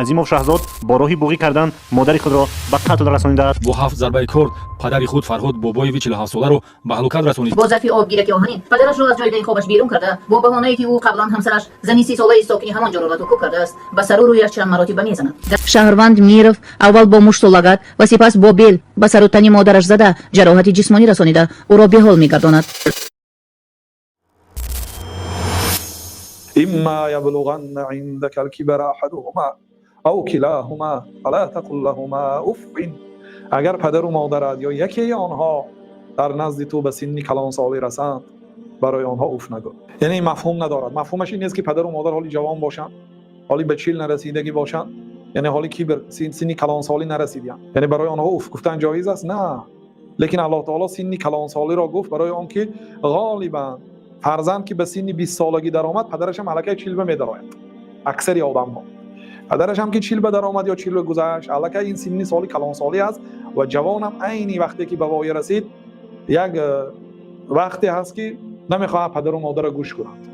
عظیمов شهزاد با راهی بوغی کردن مادر خود را به قتل رسانیده است. با 7 ضربه کرد پدر خود فرهاد بابایوی 47 ساله را به هلاکت رسانید. با ظرفی آبگیرک آهنین پدرش را از جایگاه خوابش بیرون کرده با بهانه‌ای که او قبلا همسرش زنی 30 ساله ساکن همان جا را رد کرده است به سر و رویش چند مراتب میزند. شهروند میرف اول با مشت و لگد و سپس با بیل به سر و تن مادرش زده جراحت جسمانی رسانیده او را بی‌حال می‌گرداند. إما يبلغن عندك الكبر أحدهما أو كلاهما فلا تقل لهما أف. اگر پدر و مادرت یا یکی آنها در نزد تو به سن کلانسالی رسند برای آنها اف نگو. یعنی مفهوم ندارد. مفهومش این نیست که پدر و مادر حالی جوان باشند، حالی به 40 نرسیدگی باشند، یعنی حالی کبر سن کلانسالی نرسیدند، یعنی برای آنها اف گفتن جایز است. نه، لیکن الله تعالی سن کلانسالی را گفت برای آنکه غالبا فرزند که به سن 20 سالگی درآمد پدرش هم الکی 40 به می‌دراید. اکثر آدم‌ها پدرش هم که 40 به درآمد یا 40 گذشت الکی این سن سالی کلانسالی است و جوان هم عینی وقتی که به وای رسید یک وقتی هست که نمیخواد پدر و مادر را گوش کند،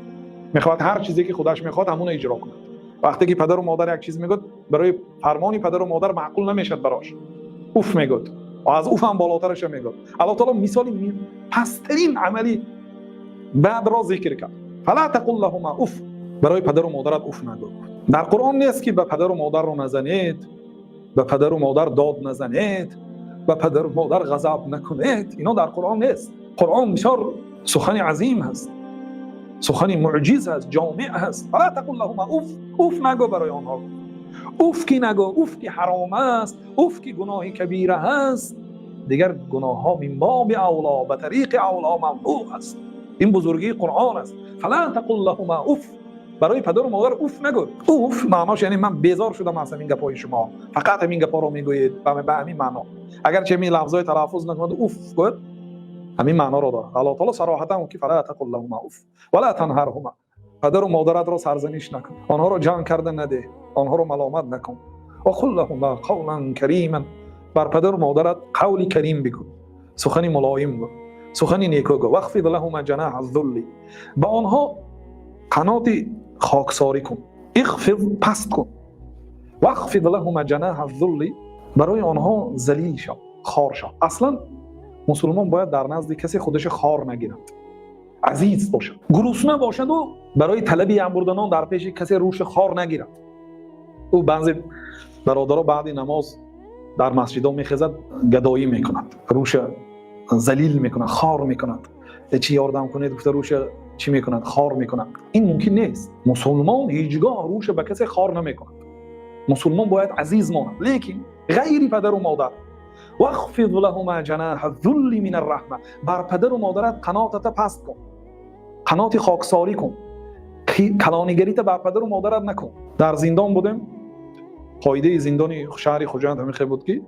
میخواد هر چیزی که خودش میخواد همون اجرا کند. وقتی که پدر و مادر یک چیز میگه برای فرمان پدر و مادر معقول نمیشد براش اوف میگه و از اوف هم بالاترش میگه. الله تعالی مثالی پسترین عملی بعد را ذکر کرد. فلا تقل لهما اوف، برای پدر و مادرت اوف نگو. در قرآن نیست که به پدر و مادر رو نزنید، به پدر و مادر داد نزنید، به پدر و مادر غضب نکنید. اینا در قرآن نیست. قرآن بسیار سخن عظیم هست، سخن معجز هست، جامع هست. فلا تقل لهما اوف، اوف نگو برای آنها. اوف کی نگو، اوف کی حرام است، اوف کی گناه کبیره هست. دیگر گناه ها من باب اولا به طریق اولا ممنوع است. این بزرگی قرآن است. فلا تقل لهما اوف، برای پدر و مادر اوف نگو. اوف معناش یعنی من بیزار شدم از این گپای شما، فقط همین گپا رو میگویید به همین معنا. اگر چه می لفظای تلفظ نکنید اوف گفت همین معنا رو داره. الله تعالی صراحتا میگه فلا تقل لهما اوف ولا تنهرهما، پدر و مادرت را سرزنش نکن، آنها را جان کردن نده، آنها را ملامت نکن. و قل لهما قولا کریما، بر پدر و مادرت قولی کریم بگو، سخنی ملایم گو، سخنی نیکو گو. واخفض لهما جناح الذل، با آنها قنات خاکساری کن، اخفض پست کن. واخفض لهما جناح الذل، برای آنها ذلیل شو، خار شو. اصلا مسلمان باید در نزد کسی خودش خار نگیرد، عزیز باشد، گرسنه باشد و برای طلب یمبردنان در پیش کسی روش خار نگیرد. او بعضی برادرها بعد نماز در مسجدها میخزد گدایی میکند، روش ذلیل میکند، خار میکند. چی یاردم کنید گفته روش چی میکند؟ خار میکند. این ممکن نیست. مسلمان هیچگاه روش به کسی خار نمیکند. مسلمان باید عزیز ماند، لیکن غیر پدر و مادر. واخفض لهما جناح الذل من الرحمه، بر پدر و مادرت قناتت پست کن، قنات خاکساری کن، کلانیگریت بر پدر و مادرت نکن. در زندان بودیم، قاعده زندان شهر خوجند همین بود که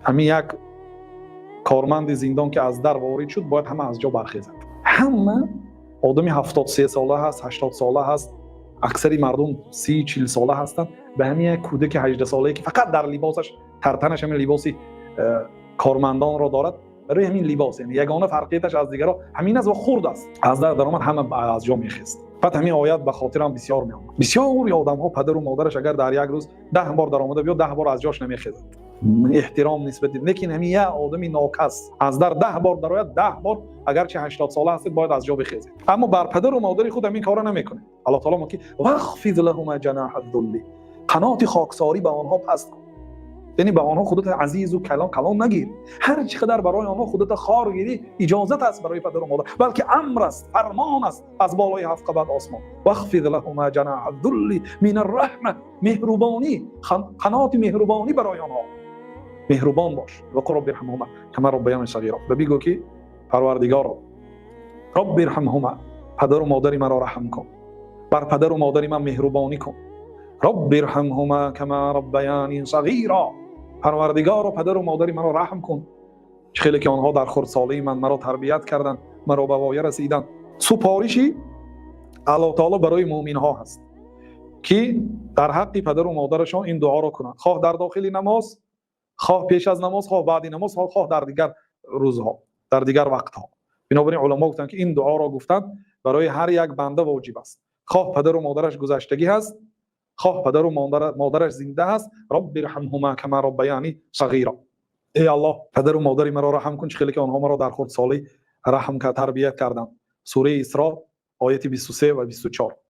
همین یک کارمند زندان که از در وارد شد باید همه از جا برخیزند. همه آدمی 73 ساله هست، 80 ساله هست، اکثری مردم 30-40 ساله هستند. به همین یک کودک 18 ساله‌ای که فقط در لباسش ترتنش همین لباسی کارمندان را دارد، برای همین لباس یعنی یگانه فرقیتش از دیگرها همین است و خرد است، از در درآمد همه از جا میخیست. بعد همین آیات به خاطرم بسیار میاد. بسیاری آدم‌ها پدر و مادرش اگر در یک روز 10 بار درآمده بیاد 10 بار از جاش نمیخیزد، احترام نسبت دید. لیکن همین یک آدمی ناکس از در 10 بار درآید 10 بار اگرچه 80 ساله هستید باید از جا بخیزید، اما بر پدر و مادر خود همین کارا نمیکنه. الله تعالی میگه واخفض لهما جناح الذل، قنات خاکساری به آنها پست کن، یعنی به آنها خودت عزیز و کلام نگیر. هر چقدر برای آنها خودت خار گیری اجازت است برای پدر و مادر، بلکه امر است، فرمان است از بالای 7 قبض آسمان. واخفض لهما جناح الذل من الرحمه، مهربانی، قنات مهربانی برای آنها، مهربان باش. و قل رب ارحمهما کما ربیانی صغیرا، بگو که پروردگارا رب ارحمهما، پدر و مادر مرا رحم کن، بر پدر و مادر من مهربانی کن. رب ارحمهما کما ربیانی صغیرا، پروردگارا پدر و مادر مرا رحم کن، خیلی که آنها در خردسالی من مرا تربیت کردند، مرا به وای رسیدند. سپارشی الله تعالی برای مؤمن ها هست که در حق پدر و مادرشان این دعا را کنند، خواه در داخل نماز، خواه پیش از نماز، خواه بعد نماز، خواه در دیگر روزها، در دیگر وقتها. بنابراین علما گفتند که این دعا را گفتند برای هر یک بنده واجب است، خواه پدر و مادرش گذشتگی هست خواه پدر و مادرش زنده است، رب ارحمهما کما ربیانی صغیرا. ای الله پدر و مادر مرا رحم کن چه که آنها مرا در خردسالی رحم که تربیت کردند. سوره اسراء آیه 23 و 24.